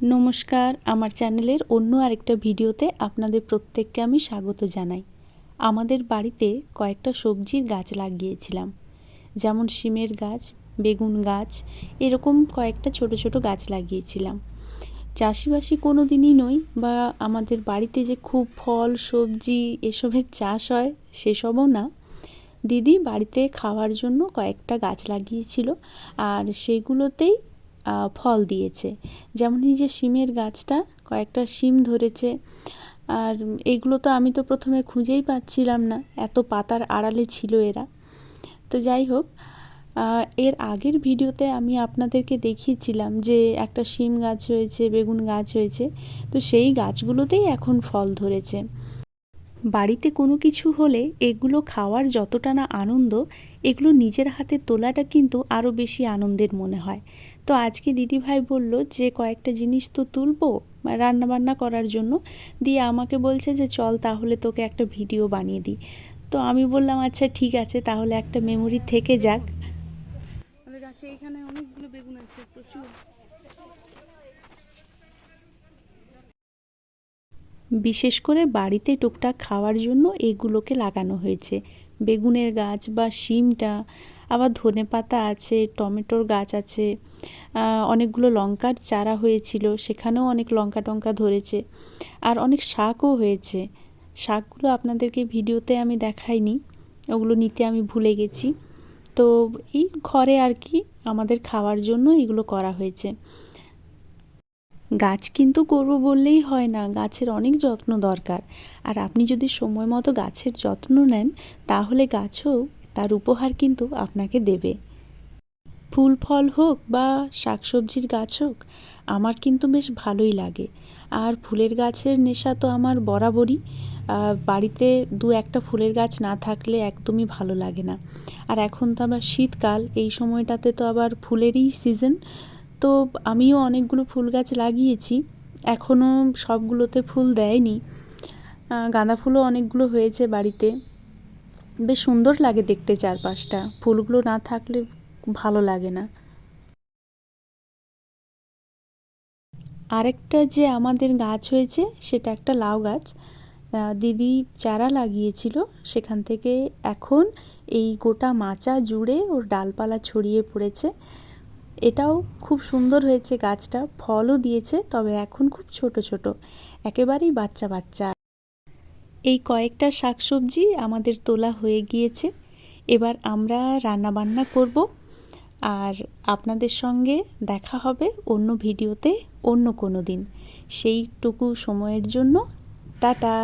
নমস্কার, আমার চ্যানেলের অন্য আরেকটা ভিডিওতে আপনাদের প্রত্যেককে আমি স্বাগত জানাই। আমাদের বাড়িতে কয়েকটা সবজির গাছ লাগিয়েছিলাম, যেমন শিমের গাছ, বেগুন গাছ, এরকম কয়েকটা ছোট ছোট গাছ লাগিয়েছিলাম। চাষিবাসি কোনো দিনই নই, বা আমাদের বাড়িতে যে খুব ফল সবজি এসবের চাষ হয় সেসবও না। দিদি বাড়িতে খাওয়ার জন্য কয়েকটা গাছ লাগিয়েছিল, আর সেগুলোতেই ফল দিয়েছে। যেমন এই যে শিমের গাছটা, কয়েকটা শিম ধরেছে। আর এগুলো তো আমি তো প্রথমে খুঁজেই পাচ্ছিলাম না, এত পাতার আড়ালে ছিল এরা। তো যাই হোক, এর আগের ভিডিওতে আমি আপনাদেরকে দেখিয়েছিলাম যে একটা শিম গাছ হয়েছে, বেগুন গাছ হয়েছে। তো সেই গাছগুলোতেই এখন ফল ধরেছে। বাড়িতে কোনো কিছু হলে এগুলো খাওয়ার যতটা না আনন্দ, এগুলো নিজের হাতে তোলাটা কিন্তু আরও বেশি আনন্দের মনে হয়। তো আজকে দিদিভাই বলল যে কয়েকটা জিনিস তো তুলবো রান্নাবান্না করার জন্য, দিয়ে আমাকে বলছে যে চল তাহলে তোকে একটা ভিডিও বানিয়ে দিই। তো আমি বললাম আচ্ছা ঠিক আছে, তাহলে একটা মেমোরি থেকে যাক। আমাদের গাছে এখানে অনেকগুলো বেগুন আছে, প্রচুর। বিশেষ করে বাড়িতে টুকটাক খাওয়ার জন্য এগুলোকে লাগানো হয়েছে। বেগুনের গাছ বা শিমটা, আবার ধনেপাতা আছে, টমেটোর গাছ আছে, অনেকগুলো লঙ্কার চারা হয়েছিল, সেখানেও অনেক লঙ্কা টঙ্কা ধরেছে। আর অনেক শাকও হয়েছে। শাকগুলো আপনাদেরকে ভিডিওতে আমি দেখাইনি, ওগুলো নিতে আমি ভুলে গেছি। তো এই ঘরে আর কি আমাদের খাওয়ার জন্য এগুলো করা হয়েছে। গাছ কিন্তু করব বললেই হয় না, গাছের অনেক যত্ন দরকার। আর আপনি যদি সময় মতো গাছের যত্ন নেন, তাহলে গাছও তার উপহার কিন্তু আপনাকে দেবে। ফুল ফল হোক বা শাকসবজির গাছ হোক, আমার কিন্তু বেশ ভালোই লাগে। আর ফুলের গাছের নেশা তো আমার বরাবরই। বাড়িতে দু একটা ফুলের গাছ না থাকলে একদমই ভালো লাগে না। আর এখন তো আবার শীতকাল, এই সময়টাতে তো আবার ফুলেরই সিজন। তো আমিও অনেকগুলো ফুল গাছ লাগিয়েছি, এখনও সবগুলোতে ফুল দেয়নি। গাঁদা ফুলও অনেকগুলো হয়েছে বাড়িতে, বেশ সুন্দর লাগে দেখতে চারপাশটা। ফুলগুলো না থাকলে ভালো লাগে না। আরেকটা যে আমাদের গাছ হয়েছে সেটা একটা লাউ গাছ। দিদি চারা লাগিয়েছিল, সেখান থেকে এখন এই গোটা মাচা জুড়ে ওর ডালপালা ছড়িয়ে পড়েছে। এটাও খুব সুন্দর হয়েছে গাছটা, ফলও দিয়েছে, তবে এখন খুব ছোট ছোট, একেবারেই বাচ্চা বাচ্চা। এই কয়েকটা শাকসবজি আমাদের তোলা হয়ে গিয়েছে, এবার আমরা রান্নাবান্না করব। আর আপনাদের সঙ্গে দেখা হবে অন্য ভিডিওতে অন্য কোনো দিন। সেইটুকু সময়ের জন্য টাটা।